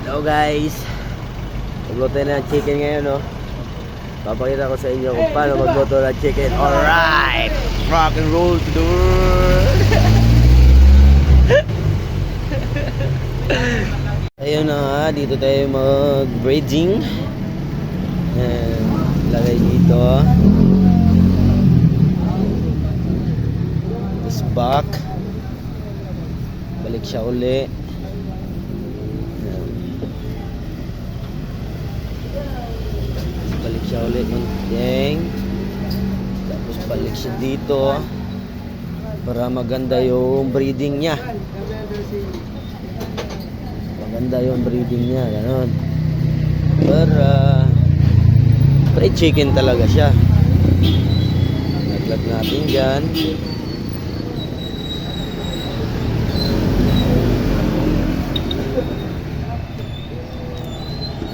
Hello guys, magluto na ng chicken ngayon, no? Papakita ko sa inyo kung paano magluto ng chicken. Alright, rock and roll to the world. Ayun na nga, dito tayo mag-braiding. Ayan, lagay dito. Tapos back. Balik siya uli. Balik siya ulit ng deng. Tapos balik siya dito para maganda yung breeding niya. Maganda yung breeding niya, gano'n. Para fried chicken talaga siya. Naglag natin dyan.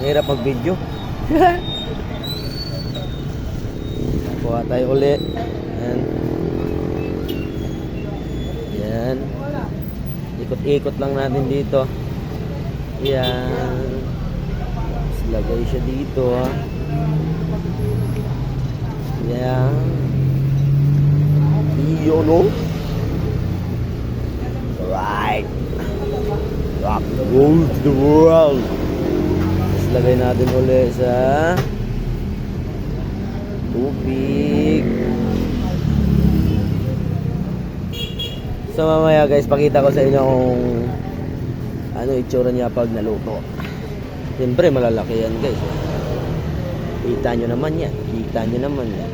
Mahirap mag-video. Kuha tayo ulit. Yan. Yan. Ikot-ikot lang natin dito. Yan. Tapos lagay siya dito. Yan. Yun, no? Right. Rock and roll to the world. Tapos lagay natin ulit sa tubig. So mamaya guys, pakita ko sa inyo kung ano itsura niya pag naluto. Siyempre malalaki yan guys. Kita nyo naman yan. Kita nyo naman yan.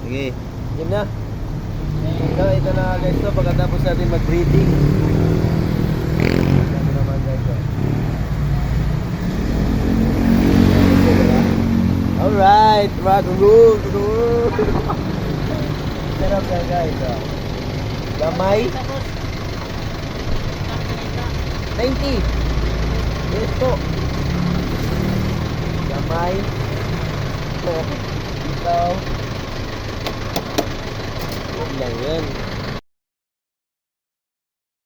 Sige, yun na. Ito na guys to, pagkatapos natin mag-breeding. Ito naman guys to. Alright, rock and roll. Sarap yan guys. Gamay 90. Ito gamay. Ito ito lang yan.